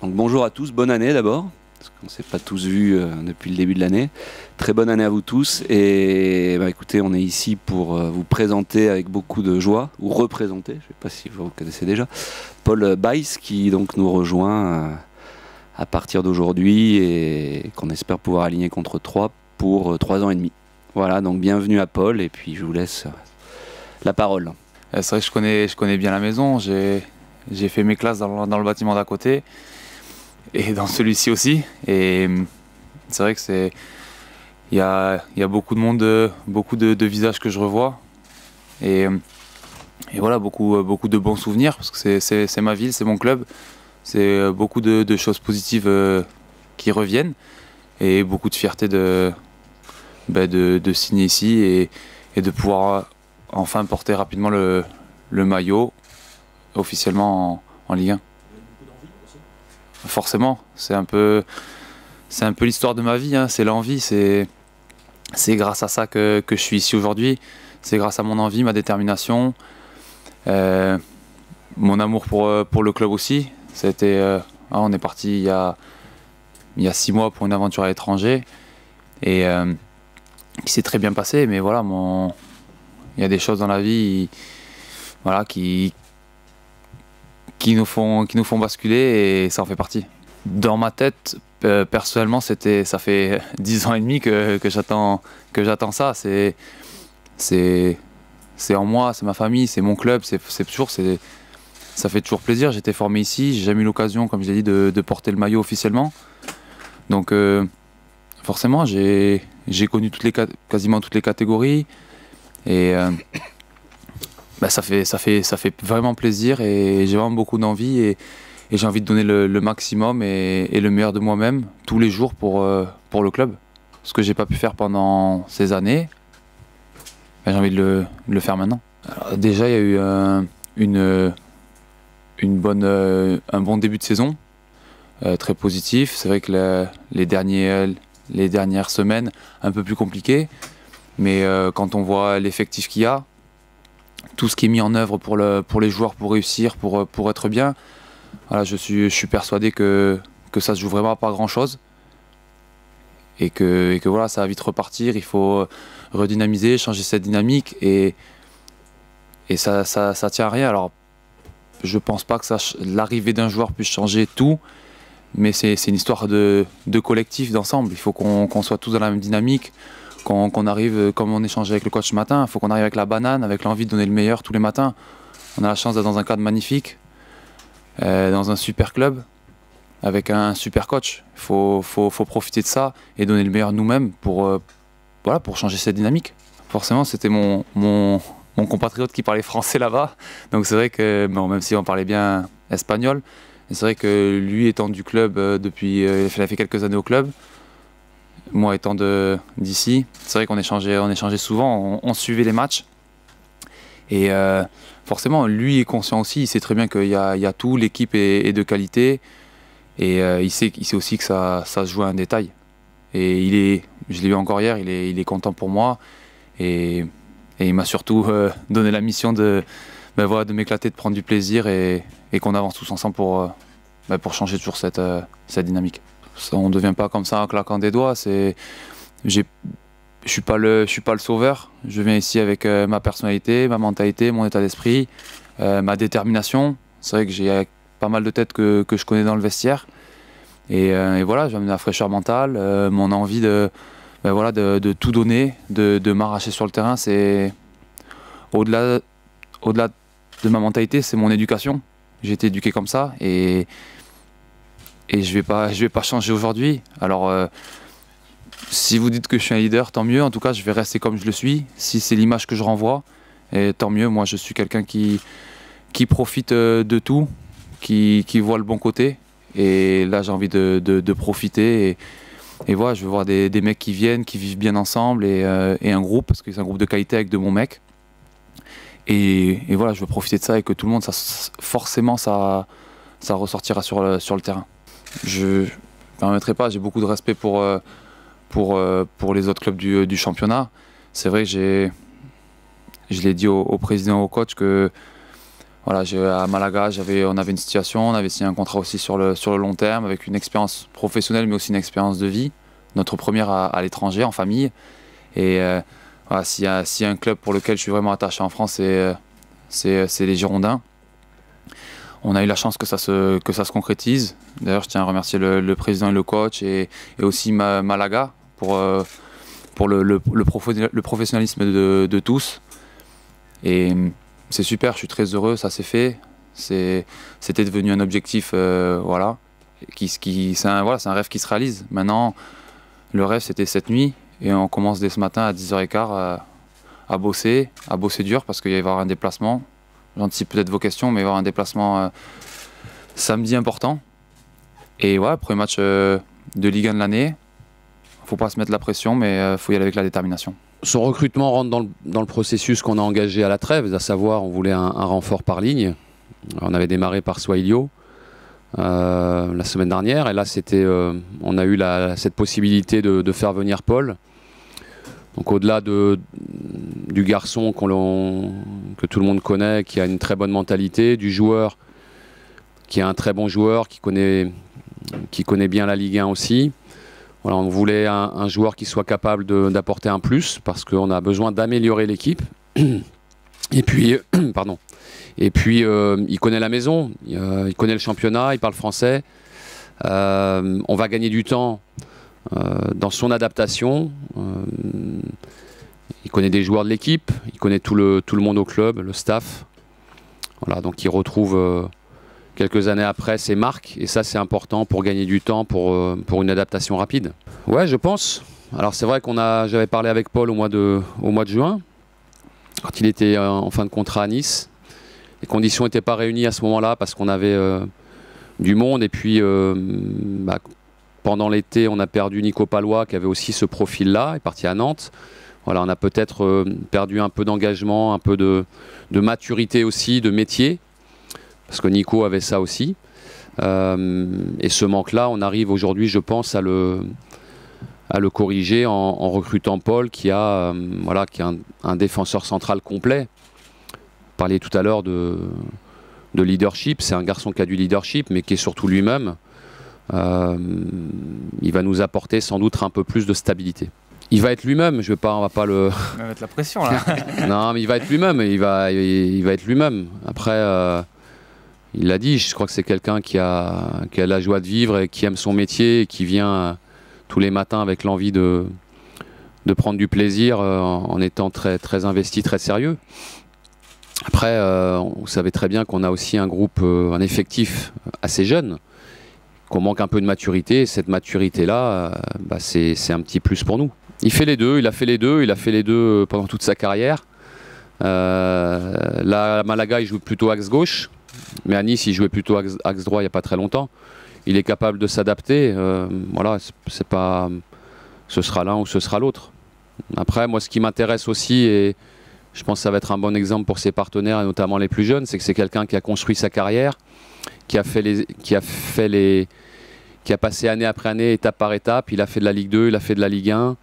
Donc bonjour à tous, bonne année d'abord, parce qu'on ne s'est pas tous vus depuis le début de l'année. Très bonne année à vous tous et écoutez, on est ici pour vous présenter avec beaucoup de joie, ou représenter, je ne sais pas si vous connaissez déjà, Paul Baes qui donc nous rejoint à partir d'aujourd'hui et qu'on espère pouvoir aligner contre 3 pour 3 ans et demi. Voilà, donc bienvenue à Paul et puis je vous laisse la parole. C'est vrai que je connais bien la maison, j'ai fait mes classes dans le bâtiment d'à côté et dans celui-ci aussi. Et c'est vrai que il y a beaucoup de monde, beaucoup de visages que je revois. Et voilà, beaucoup de bons souvenirs parce que c'est ma ville, c'est mon club. C'est beaucoup de choses positives qui reviennent et beaucoup de fierté de signer ici et de pouvoir enfin porter rapidement le maillot officiellement en Ligue 1. Forcément, c'est un peu l'histoire de ma vie, hein. C'est l'envie, c'est grâce à ça que je suis ici aujourd'hui. C'est grâce à mon envie, ma détermination, mon amour pour le club aussi. On est parti il y a 6 mois pour une aventure à l'étranger et qui s'est très bien passé. Mais voilà, il y a des choses dans la vie, voilà, qui nous font basculer et ça en fait partie. Dans ma tête, personnellement, ça fait 10 ans et demi que j'attends ça. C'est en moi, c'est ma famille, c'est mon club, ça fait toujours plaisir. J'étais formé ici, j'ai jamais eu l'occasion, comme je l'ai dit, de porter le maillot officiellement. Donc forcément, j'ai connu quasiment toutes les catégories et ça fait vraiment plaisir et j'ai vraiment beaucoup d'envie et j'ai envie de donner le maximum et le meilleur de moi-même tous les jours pour le club. Ce que j'ai pas pu faire pendant ces années, j'ai envie de le faire maintenant. Alors, déjà, il y a eu un bon début de saison, très positif. C'est vrai que les dernières semaines, un peu plus compliquées, mais quand on voit l'effectif qu'il y a, tout ce qui est mis en œuvre pour les joueurs, pour réussir, pour être bien, voilà, je suis persuadé que ça se joue vraiment à pas grand chose et que voilà, ça va vite repartir. Il faut redynamiser, changer cette dynamique et ça tient à rien. Alors je pense pas que l'arrivée d'un joueur puisse changer tout, mais c'est une histoire de collectif, d'ensemble. Il faut qu'on soit tous dans la même dynamique, qu'on arrive, comme on échangeait avec le coach ce matin, il faut qu'on arrive avec la banane, avec l'envie de donner le meilleur tous les matins. On a la chance d'être dans un cadre magnifique, dans un super club, avec un super coach. Il faut profiter de ça et donner le meilleur nous-mêmes pour changer cette dynamique. Forcément, c'était mon compatriote qui parlait français là-bas, donc c'est vrai que, bon, même si on parlait bien espagnol, c'est vrai que lui étant du club depuis, il a fait quelques années au club, moi étant d'ici, c'est vrai qu'on échangeait souvent, on suivait les matchs. Et forcément, lui est conscient aussi, il sait très bien qu'il y a tout, l'équipe est de qualité. Et il sait aussi que ça se joue à un détail. Et je l'ai vu encore hier, il est content pour moi. Et il m'a surtout donné la mission de m'éclater, de prendre du plaisir et qu'on avance tous ensemble pour changer toujours cette dynamique. On ne devient pas comme ça en claquant des doigts. Je suis pas le sauveur. Je viens ici avec ma personnalité, ma mentalité, mon état d'esprit, ma détermination. C'est vrai que j'ai pas mal de têtes que je connais dans le vestiaire. Et voilà, j'ai amené la fraîcheur mentale, mon envie de tout donner, de m'arracher sur le terrain. C'est au-delà de ma mentalité, c'est mon éducation. J'ai été éduqué comme ça et je vais pas changer aujourd'hui. Alors si vous dites que je suis un leader, tant mieux. En tout cas, je vais rester comme je le suis. Si c'est l'image que je renvoie, et tant mieux. Moi, je suis quelqu'un qui profite de tout, qui voit le bon côté. Et là, j'ai envie de profiter. Et voilà, je veux voir des mecs qui viennent, qui vivent bien ensemble et un groupe, parce que c'est un groupe de qualité avec de bons mecs. Et voilà, je veux profiter de ça et que tout le monde, forcément, ça ressortira sur le terrain. Je ne permettrai pas, j'ai beaucoup de respect pour les autres clubs du championnat. C'est vrai que je l'ai dit au président, au coach, que Voilà, à Malaga, on avait une situation, on avait signé un contrat aussi sur le long terme, avec une expérience professionnelle, mais aussi une expérience de vie. Notre première à l'étranger, en famille. Et voilà, s'il y a un club pour lequel je suis vraiment attaché en France, c'est les Girondins. On a eu la chance que ça se concrétise. D'ailleurs, je tiens à remercier le président et le coach, et aussi Malaga pour le professionnalisme de tous. Et c'est super, je suis très heureux, ça s'est fait. C'était devenu un objectif, voilà. C'est un rêve qui se réalise. Maintenant, le rêve, c'était cette nuit, et on commence dès ce matin à 10h15 à bosser dur, parce qu'il va y avoir un déplacement. J'anticipe peut-être vos questions, mais il va y avoir un déplacement samedi important. Et voilà, premier match de Ligue 1 de l'année. Faut pas se mettre la pression, mais faut y aller avec la détermination. Son recrutement rentre dans le processus qu'on a engagé à la trêve, à savoir on voulait un renfort par ligne. On avait démarré par Soilio la semaine dernière, et là on a eu cette possibilité de faire venir Paul. Donc au-delà du garçon que tout le monde connaît, qui a une très bonne mentalité, du joueur qui est un très bon joueur, qui connaît bien la Ligue 1 aussi. Voilà, on voulait un joueur qui soit capable d'apporter un plus, parce qu'on a besoin d'améliorer l'équipe. Et puis, pardon. Et puis, il connaît la maison, il connaît le championnat, il parle français. On va gagner du temps dans son adaptation. Il connaît des joueurs de l'équipe, il connaît tout le monde au club, le staff. Voilà, donc il retrouve quelques années après ses marques, et ça c'est important pour gagner du temps, pour une adaptation rapide. Ouais, je pense. Alors c'est vrai j'avais parlé avec Paul au mois de juin, quand il était en fin de contrat à Nice. Les conditions n'étaient pas réunies à ce moment-là, parce qu'on avait du monde, et puis pendant l'été on a perdu Nico Palois, qui avait aussi ce profil-là, il est parti à Nantes. Voilà, on a peut-être perdu un peu d'engagement, un peu de maturité aussi, de métier, parce que Nico avait ça aussi. Et ce manque-là, on arrive aujourd'hui, je pense, à le corriger en recrutant Paul, qui a un défenseur central complet. Vous parliez tout à l'heure de leadership, c'est un garçon qui a du leadership, mais qui est surtout lui-même. Il va nous apporter sans doute un peu plus de stabilité. Il va être lui-même, on va pas le... On va mettre la pression là. Non, mais il va être lui-même, il va être lui-même. Après, il l'a dit, je crois que c'est quelqu'un qui a la joie de vivre, et qui aime son métier, et qui vient tous les matins avec l'envie de prendre du plaisir, en étant très, très investi, très sérieux. Après, vous savez très bien qu'on a aussi un groupe, un effectif assez jeune, qu'on manque un peu de maturité, et cette maturité-là, c'est un petit plus pour nous. Il fait les deux, il a fait les deux pendant toute sa carrière. Là, à Malaga, il joue plutôt axe gauche, mais à Nice, il jouait plutôt axe droit il n'y a pas très longtemps. Il est capable de s'adapter, voilà, ce sera l'un ou ce sera l'autre. Après, moi, ce qui m'intéresse aussi, et je pense que ça va être un bon exemple pour ses partenaires, et notamment les plus jeunes, c'est que c'est quelqu'un qui a construit sa carrière, qui a passé année après année, étape par étape. Il a fait de la Ligue 2, il a fait de la Ligue 1,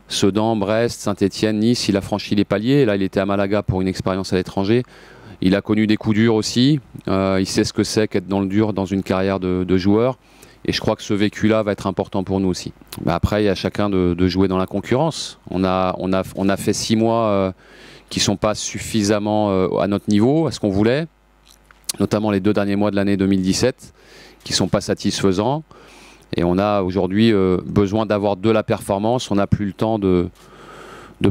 Sedan, Brest, Saint-Etienne, Nice. Il a franchi les paliers. Là, il était à Malaga pour une expérience à l'étranger. Il a connu des coups durs aussi. Il sait ce que c'est qu'être dans le dur dans une carrière de joueur. Et je crois que ce vécu-là va être important pour nous aussi. Mais après, il y a chacun de jouer dans la concurrence. On a fait 6 mois qui ne sont pas suffisamment à notre niveau, à ce qu'on voulait. Notamment les 2 derniers mois de l'année 2017, qui ne sont pas satisfaisants. Et on a aujourd'hui besoin d'avoir de la performance. On n'a plus le temps de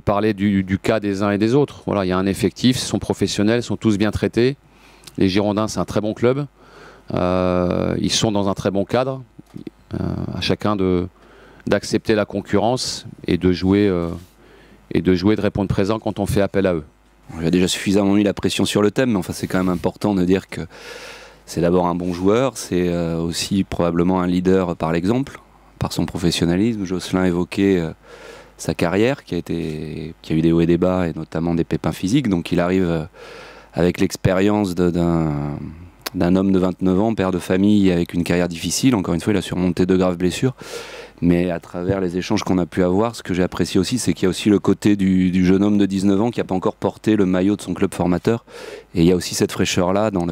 parler du cas des uns et des autres. Voilà, il y a un effectif, ils sont professionnels, ils sont tous bien traités. Les Girondins, c'est un très bon club. Ils sont dans un très bon cadre. À chacun d'accepter la concurrence et de jouer, de répondre présent quand on fait appel à eux. On a déjà suffisamment mis la pression sur le thème, mais enfin c'est quand même important de dire que c'est d'abord un bon joueur, c'est aussi probablement un leader par l'exemple, par son professionnalisme. Jocelyn évoquait sa carrière qui a eu des hauts et des bas, et notamment des pépins physiques, donc il arrive avec l'expérience d'un homme de 29 ans, père de famille, avec une carrière difficile. Encore une fois, il a surmonté 2 graves blessures. Mais à travers les échanges qu'on a pu avoir, ce que j'ai apprécié aussi, c'est qu'il y a aussi le côté du jeune homme de 19 ans qui n'a pas encore porté le maillot de son club formateur. Et il y a aussi cette fraîcheur-là dans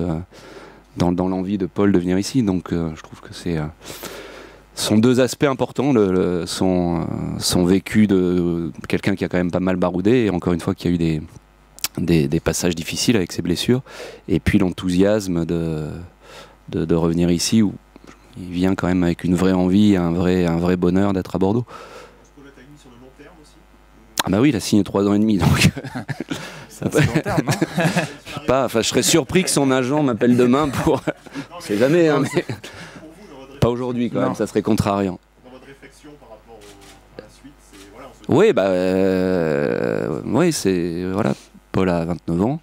l'envie de Paul de venir ici. Donc je trouve que c'est sont deux aspects importants. Son vécu de quelqu'un qui a quand même pas mal baroudé, et encore une fois qui a eu des passages difficiles avec ses blessures. Et puis l'enthousiasme de revenir ici où il vient quand même avec une vraie envie, un vrai bonheur d'être à Bordeaux. Paul a mis sur le long terme aussi. Ah bah oui, il a signé 3 ans et demi, donc C'est long terme, non? je serais surpris que son agent m'appelle demain pour... On sait jamais, hein, mais... Pas aujourd'hui quand même, ça serait contrariant. Dans votre réflexion par rapport à la suite, c'est... Voilà, Oui, c'est... Voilà, Paul a 29 ans,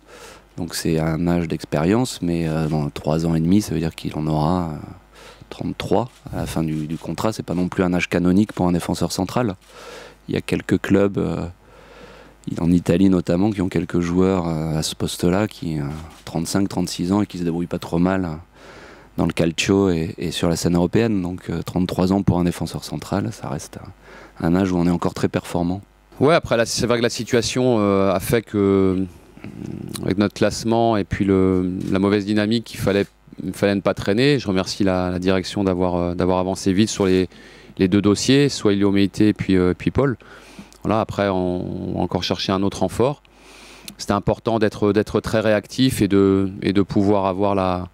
donc c'est un âge d'expérience, mais dans 3 ans et demi, ça veut dire qu'il en aura 33 à la fin du contrat. C'est pas non plus un âge canonique pour un défenseur central. Il y a quelques clubs, en Italie notamment, qui ont quelques joueurs à ce poste-là, qui 35-36 ans et qui se débrouillent pas trop mal dans le calcio et sur la scène européenne. Donc 33 ans pour un défenseur central, ça reste un âge où on est encore très performant. Ouais, après c'est vrai que la situation a fait que, avec notre classement et puis la mauvaise dynamique, il fallait ne pas traîner. Je remercie la direction d'avoir avancé vite sur les 2 dossiers, soit Elio Meïté et puis Paul. Voilà, après on va encore chercher un autre renfort. C'était important d'être très réactif et de pouvoir avoir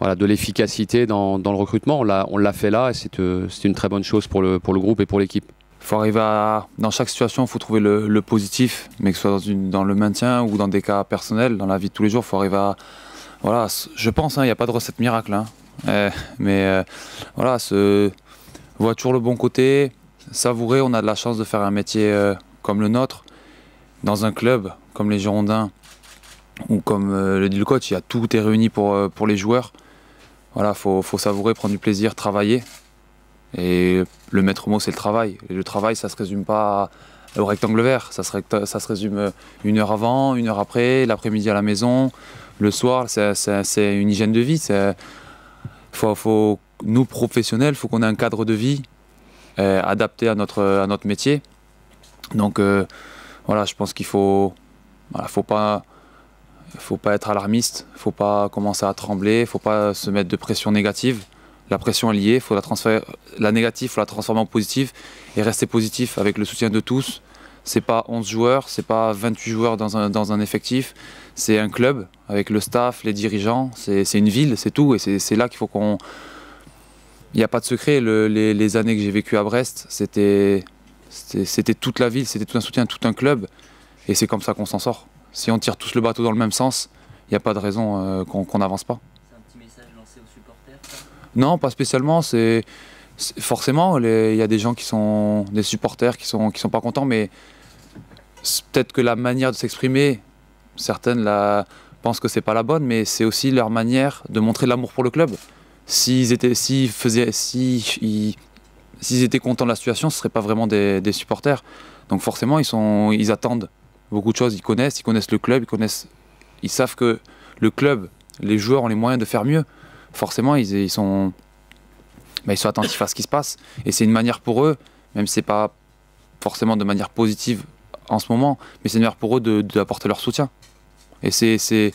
de l'efficacité dans le recrutement. On l'a fait là et c'est une très bonne chose pour le groupe et pour l'équipe. Il faut arriver dans chaque situation, il faut trouver le positif, mais que ce soit dans le maintien ou dans des cas personnels, dans la vie de tous les jours, il faut arriver à... Voilà, je pense, il n'y a pas de recette miracle, voilà, voit toujours le bon côté, savourer. On a de la chance de faire un métier comme le nôtre, dans un club comme les Girondins ou comme le dit le coach, tout est réuni pour les joueurs. Voilà, faut savourer, prendre du plaisir, travailler. Et le maître mot, c'est le travail. Et le travail, ça se résume pas au rectangle vert, ça se résume 1 heure avant, 1 heure après, l'après-midi à la maison, le soir. C'est une hygiène de vie. Nous, professionnels, il faut qu'on ait un cadre de vie adapté à notre métier. Donc voilà, je pense qu'il faut pas être alarmiste, faut pas commencer à trembler, faut pas se mettre de pression négative. La pression est liée, la négative, il faut la transformer en positive et rester positif avec le soutien de tous. C'est pas 11 joueurs, c'est pas 28 joueurs dans un effectif, c'est un club avec le staff, les dirigeants, c'est une ville, c'est tout. Et c'est là qu'il faut qu'on... Il n'y a pas de secret, les années que j'ai vécues à Brest, c'était toute la ville, c'était tout un soutien, tout un club. Et c'est comme ça qu'on s'en sort. Si on tire tous le bateau dans le même sens, il n'y a pas de raison qu'on n'avance pas. C'est un petit message lancé aux supporters, ça ? Non, pas spécialement. Forcément, il y a des gens qui sont des supporters qui sont pas contents, mais peut-être que la manière de s'exprimer, certaines pensent que c'est pas la bonne, mais c'est aussi leur manière de montrer de l'amour pour le club. S'ils étaient contents de la situation, ce ne seraient pas vraiment des supporters. Donc forcément, ils attendent beaucoup de choses. Ils connaissent le club, ils savent que le club, les joueurs ont les moyens de faire mieux. Forcément, ils sont attentifs à ce qui se passe. Et c'est une manière pour eux, même si ce n'est pas forcément de manière positive en ce moment, mais c'est une manière pour eux d'apporter leur soutien. Et c'est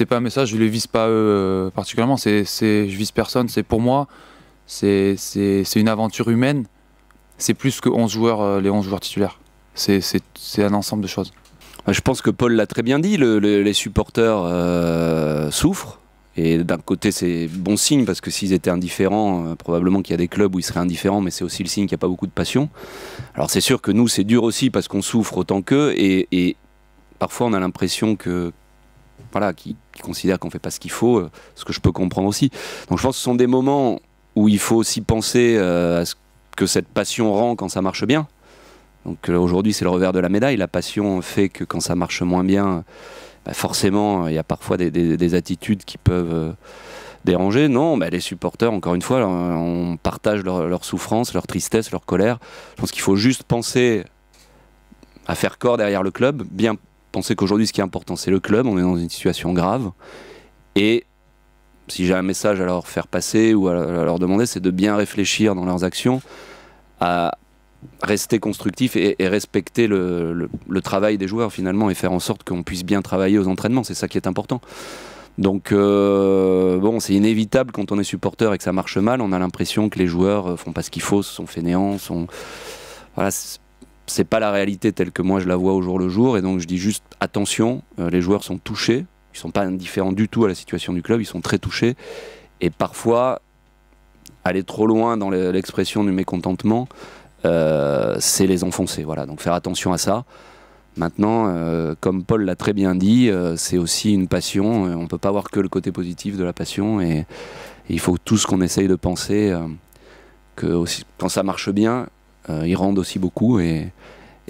pas un message, je ne les vise pas eux particulièrement, je vise personne. C'est pour moi, c'est une aventure humaine. C'est plus que 11 joueurs, les 11 joueurs titulaires. C'est un ensemble de choses. Je pense que Paul l'a très bien dit, les supporters souffrent. Et d'un côté, c'est bon signe, parce que s'ils étaient indifférents, probablement qu'il y a des clubs où ils seraient indifférents, mais c'est aussi le signe qu'il n'y a pas beaucoup de passion. Alors c'est sûr que nous, c'est dur aussi, parce qu'on souffre autant qu'eux, et parfois on a l'impression que voilà, qu'ils considèrent qu'on ne fait pas ce qu'il faut, ce que je peux comprendre aussi. Donc je pense que ce sont des moments où il faut aussi penser à ce que cette passion rend quand ça marche bien. Donc aujourd'hui, c'est le revers de la médaille. La passion fait que quand ça marche moins bien, forcément, il y a parfois des attitudes qui peuvent déranger. Non, les supporters, encore une fois, on partage leur souffrance, leur tristesse, leur colère. Je pense qu'il faut juste penser à faire corps derrière le club, bien penser qu'aujourd'hui, ce qui est important, c'est le club. On est dans une situation grave. Et si j'ai un message à leur faire passer ou à leur demander, c'est de bien réfléchir dans leurs actions à rester constructif et respecter le travail des joueurs finalement et faire en sorte qu'on puisse bien travailler aux entraînements. C'est ça qui est important. Donc bon, c'est inévitable quand on est supporter et que ça marche mal, on a l'impression que les joueurs font pas ce qu'il faut, sont fainéants, voilà, c'est pas la réalité telle que moi je la vois au jour le jour, et donc je dis juste attention, les joueurs sont touchés, ils sont pas indifférents du tout à la situation du club, ils sont très touchés, et parfois aller trop loin dans l'expression du mécontentement, c'est les enfoncer, voilà, donc faire attention à ça. Maintenant, comme Paul l'a très bien dit, c'est aussi une passion. On ne peut pas voir que le côté positif de la passion. Et il faut tout ce qu'on essaye de penser, que aussi, quand ça marche bien, ils rendent aussi beaucoup. Et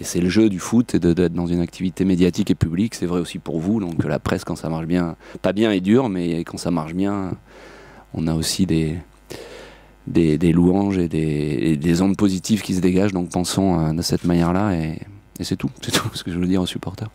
c'est le jeu du foot et d'être dans une activité médiatique et publique. C'est vrai aussi pour vous. Donc la presse, quand ça marche bien, pas bien et dur, mais quand ça marche bien, on a aussi des louanges et des ondes positives qui se dégagent. Donc pensons de cette manière-là. Et c'est tout ce que je veux dire aux supporters.